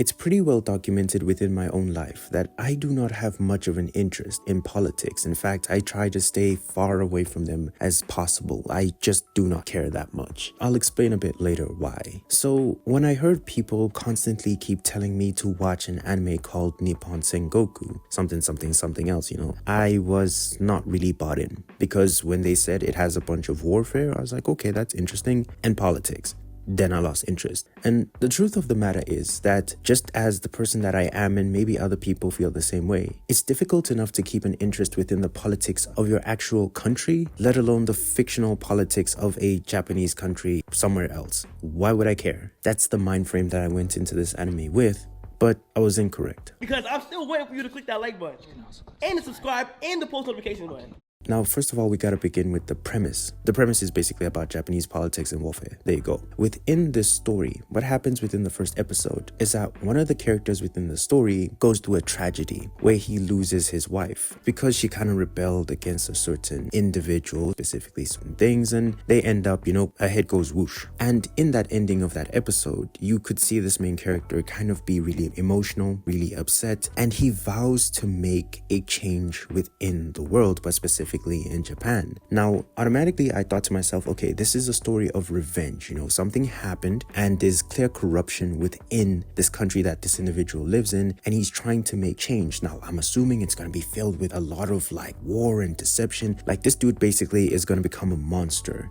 It's pretty well documented within my own life that I do not have much of an interest in politics. In fact, I try to stay far away from them as possible. I just do not care that much. I'll explain a bit later why. So when I heard people constantly keep telling me to watch an anime called Nippon Sangoku, something else, I was not really bought in, because when they said it has a bunch of warfare, I was like, okay, that's interesting, and politics. Then I lost interest. And the truth of the matter is that just as the person that I am, and maybe other people feel the same way, it's difficult enough to keep an interest within the politics of your actual country, let alone the fictional politics of a Japanese country somewhere else. Why would I care? That's the mind frame that I went into this anime with, but I was incorrect. Because I'm still waiting for you to click that like button, and to subscribe, and the post notification button. Now, first of all, we gotta begin with the premise. The premise is basically about Japanese politics and warfare. There you go. Within this story, what happens within the first episode is that one of the characters within the story goes through a tragedy where he loses his wife because she kind of rebelled against a certain individual, specifically certain things, and they end up, a head goes whoosh. And in that ending of that episode, you could see this main character kind of be really emotional, really upset, and he vows to make a change within the world, but specifically in Japan. Now, automatically I thought to myself, okay, this is a story of revenge. Something happened and there's clear corruption within this country that this individual lives in, and he's trying to make change. Now, I'm assuming it's going to be filled with a lot of war and deception. This dude basically is going to become a monster.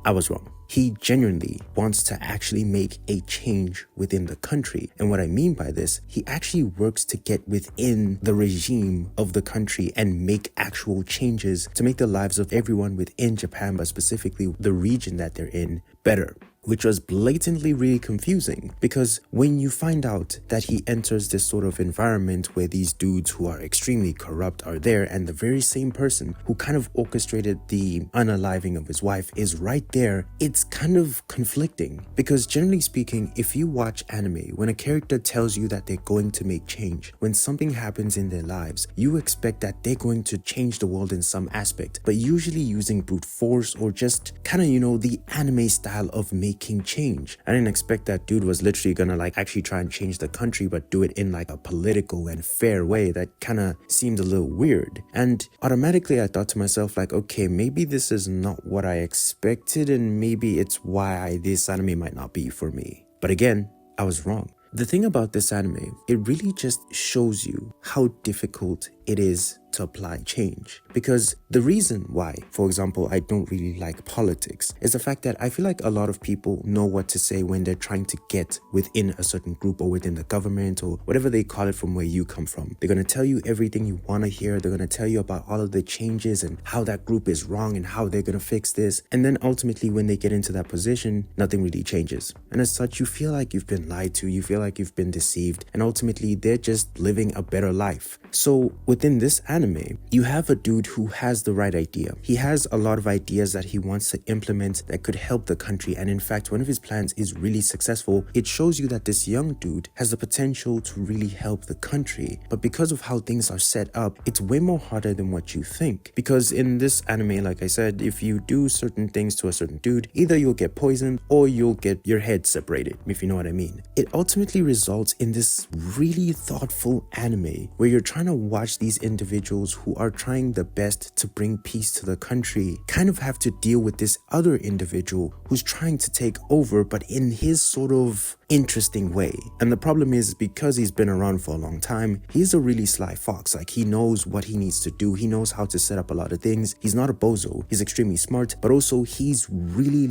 I was wrong. He genuinely wants to actually make a change within the country. And what I mean by this, he actually works to get within the regime of the country and make actual changes to make the lives of everyone within Japan, but specifically the region that they're in, better. Which was blatantly really confusing, because when you find out that he enters this sort of environment where these dudes who are extremely corrupt are there, and the very same person who kind of orchestrated the unaliving of his wife is right there, it's kind of conflicting. Because generally speaking, if you watch anime, when a character tells you that they're going to make change, when something happens in their lives, you expect that they're going to change the world in some aspect, but usually using brute force or just kind of, the anime style of making change. I didn't expect that dude was literally gonna actually try and change the country, but do it in a political and fair way. That kind of seemed a little weird. And automatically I thought to myself, okay, maybe this is not what I expected, and maybe it's why this anime might not be for me. But again, I was wrong. The thing about this anime, it really just shows you how difficult it is to apply change. Because the reason why, for example, I don't really like politics is the fact that I feel like a lot of people know what to say when they're trying to get within a certain group or within the government or whatever they call it from where you come from. They're going to tell you everything you want to hear. They're going to tell you about all of the changes and how that group is wrong and how they're going to fix this. And then ultimately when they get into that position, nothing really changes. And as such, you feel like you've been lied to, you feel like you've been deceived, and ultimately they're just living a better life. So within this anime, you have a dude who has the right idea. He has a lot of ideas that he wants to implement that could help the country, and in fact one of his plans is really successful. It shows you that this young dude has the potential to really help the country, but because of how things are set up, it's way more harder than what you think. Because in this anime, like I said, if you do certain things to a certain dude, either you'll get poisoned or you'll get your head separated, if you know what I mean. It ultimately results in this really thoughtful anime where you're trying to watch these individuals who are trying the best to bring peace to the country kind of have to deal with this other individual who's trying to take over, but in his sort of interesting way. And the problem is, because he's been around for a long time, he's a really sly fox. He knows what he needs to do. He knows how to set up a lot of things. He's not a bozo. He's extremely smart, but also he's really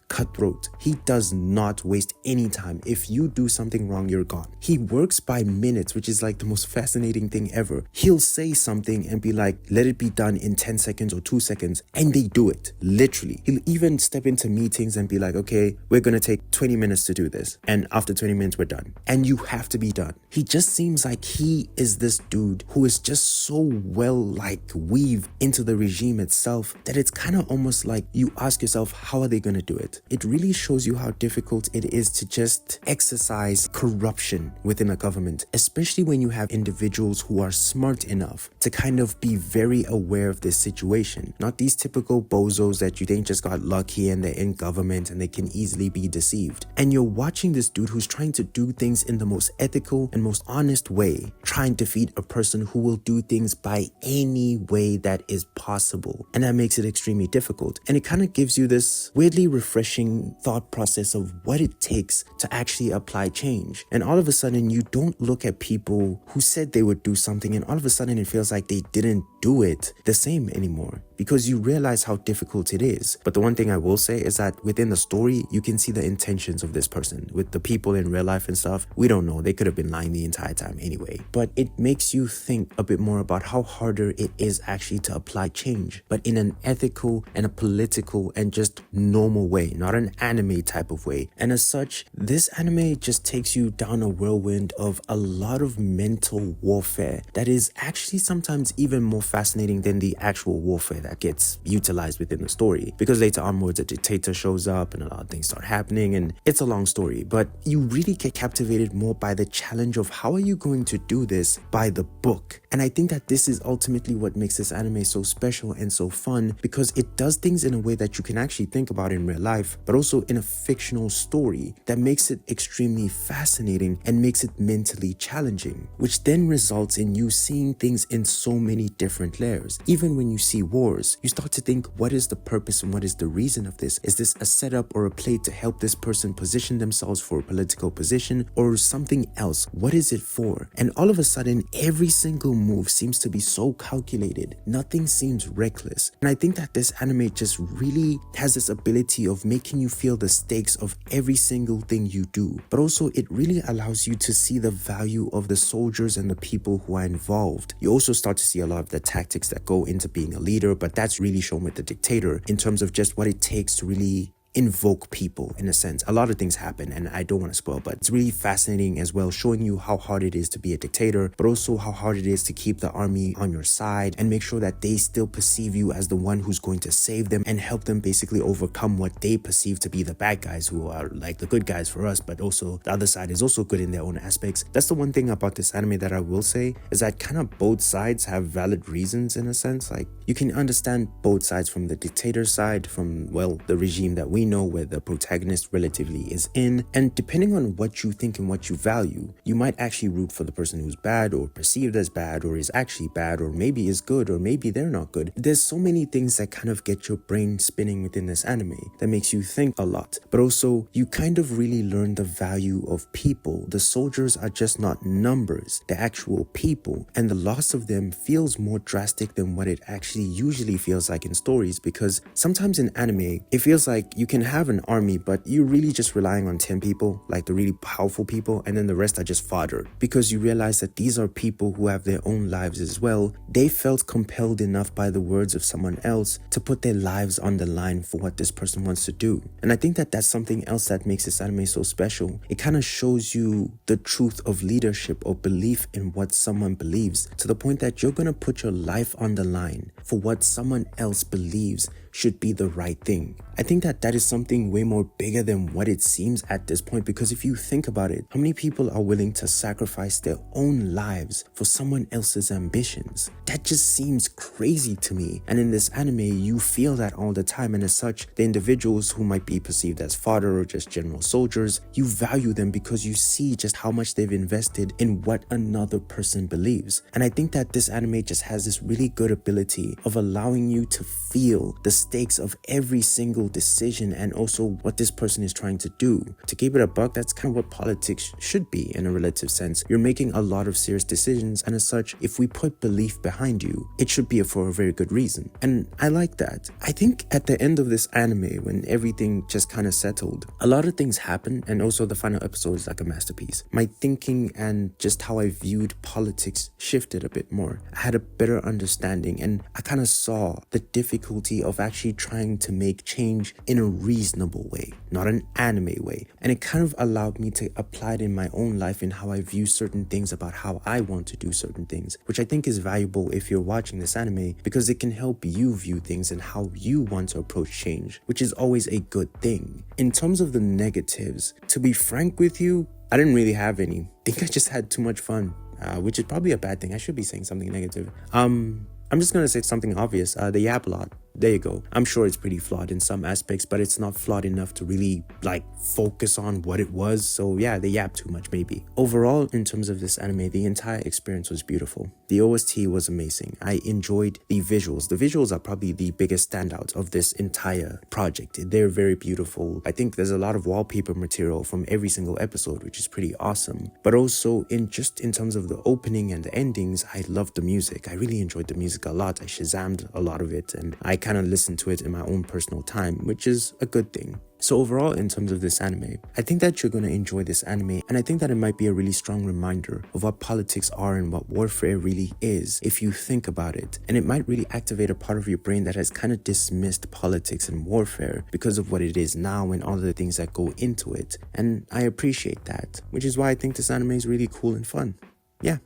cutthroat. He does not waste any time. If you do something wrong, you're gone. He works by minutes, which is the most fascinating thing ever. He'll say something and be like, let it be done in 10 seconds or 2 seconds, and they do it, literally. He'll even step into meetings and be like, okay, we're gonna take 20 minutes to do this, and after 20 minutes we're done, and you have to be done. He just seems like he is this dude who is just so well weaved into the regime itself that it's kind of almost like you ask yourself, how are they gonna do it? It really shows you how difficult it is to just exercise corruption within a government, especially when you have individuals who are smart enough to kind of be very aware of this situation. Not these typical bozos that you think just got lucky and they're in government and they can easily be deceived. And you're watching this dude who's trying to do things in the most ethical and most honest way, try and defeat a person who will do things by any way that is possible. And that makes it extremely difficult. And it kind of gives you this weirdly refreshing thought process of what it takes to actually apply change. And all of a sudden, you don't look at people who said they would do something and all of a sudden it feels like they didn't do it the same anymore, because you realize how difficult it is. But the one thing I will say is that within the story, you can see the intentions of this person. With the people in real life and stuff, we don't know. They could have been lying the entire time anyway. But it makes you think a bit more about how harder it is actually to apply change, but in an ethical and a political and just normal way, not an anime type of way. And as such, this anime just takes you down a whirlwind of a lot of mental warfare that is actually sometimes even more fascinating than the actual warfare that gets utilized within the story, because later onwards a dictator shows up and a lot of things start happening and it's a long story. But you really get captivated more by the challenge of how are you going to do this by the book. And I think that this is ultimately what makes this anime so special and so fun, because it does things in a way that you can actually think about in real life, but also in a fictional story that makes it extremely fascinating and makes it mentally challenging, which then results in you seeing things in so many different layers. Even when you see wars, you start to think, what is the purpose and what is the reason of this? Is this a setup or a play to help this person position themselves for a political position, or something else? What is it for? And all of a sudden, every single move seems to be so calculated. Nothing seems reckless. And I think that this anime just really has this ability of making you feel the stakes of every single thing you do. But also it really allows you to see the value of the soldiers and the people who are involved. You also start to see a lot of the tactics that go into being a leader, but that's really shown with the dictator in terms of just what it takes to really invoke people. In a sense, a lot of things happen and I don't want to spoil, but it's really fascinating as well, showing you how hard it is to be a dictator, but also how hard it is to keep the army on your side and make sure that they still perceive you as the one who's going to save them and help them basically overcome what they perceive to be the bad guys, who are like the good guys for us, but also the other side is also good in their own aspects. That's the one thing about this anime that I will say, is that kind of both sides have valid reasons in a sense. Like, you can understand both sides, from the dictator side, from, well, the regime that we know where the protagonist relatively is in, and depending on what you think and what you value, you might actually root for the person who's bad or perceived as bad or is actually bad, or maybe is good, or maybe they're not good. There's so many things that kind of get your brain spinning within this anime that makes you think a lot, but also you kind of really learn the value of people. The soldiers are just not numbers, they're actual people, and the loss of them feels more drastic than what it actually usually feels like in stories, because sometimes in anime it feels like you can have an army but you're really just relying on 10 people, like the really powerful people, and then the rest are just fodder, because you realize that these are people who have their own lives as well. They felt compelled enough by the words of someone else to put their lives on the line for what this person wants to do. And I think that that's something else that makes this anime so special. It kind of shows you the truth of leadership or belief in what someone believes, to the point that you're gonna put your life on the line for what someone else believes should be the right thing. I think that that is something way more bigger than what it seems at this point, because if you think about it, how many people are willing to sacrifice their own lives for someone else's ambitions? That just seems crazy to me. And in this anime, you feel that all the time, and as such, the individuals who might be perceived as fodder or just general soldiers, you value them because you see just how much they've invested in what another person believes. And I think that this anime just has this really good ability of allowing you to feel the stakes of every single decision and also what this person is trying to do. To keep it a buck, that's kind of what politics should be in a relative sense. You're making a lot of serious decisions, and as such, if we put belief behind you, it should be for a very good reason. And I like that. I think at the end of this anime, when everything just kind of settled, a lot of things happened, and also the final episode is like a masterpiece. My thinking and just how I viewed politics shifted a bit more. I had a better understanding, and I kind of saw the difficulty of actually trying to make change in a reasonable way, not an anime way. And it kind of allowed me to apply it in my own life in how I view certain things about how I want to do certain things, which I think is valuable if you're watching this anime, because it can help you view things and how you want to approach change, which is always a good thing. In terms of the negatives, to be frank with you, I didn't really have any. I think I just had too much fun, which is probably a bad thing. I should be saying something negative. I'm just gonna say something obvious. They yap a lot. there you go. I'm sure it's pretty flawed in some aspects, but it's not flawed enough to really like focus on what it was. So yeah, they yap too much maybe. Overall, in terms of this anime, the entire experience was beautiful. The OST was amazing. I enjoyed the visuals. The visuals are probably the biggest standout of this entire project. They're very beautiful. I think there's a lot of wallpaper material from every single episode, which is pretty awesome. But also in terms of the opening and the endings, I loved the music. I really enjoyed the music a lot. I Shazammed a lot of it and I kind of listened to it in my own personal time, which is a good thing. So overall, in terms of this anime, I think that you're going to enjoy this anime, and I think that it might be a really strong reminder of what politics are and what warfare really is if you think about it. And it might really activate a part of your brain that has kind of dismissed politics and warfare because of what it is now and all the things that go into it. And I appreciate that, which is why I think this anime is really cool and fun. Yeah.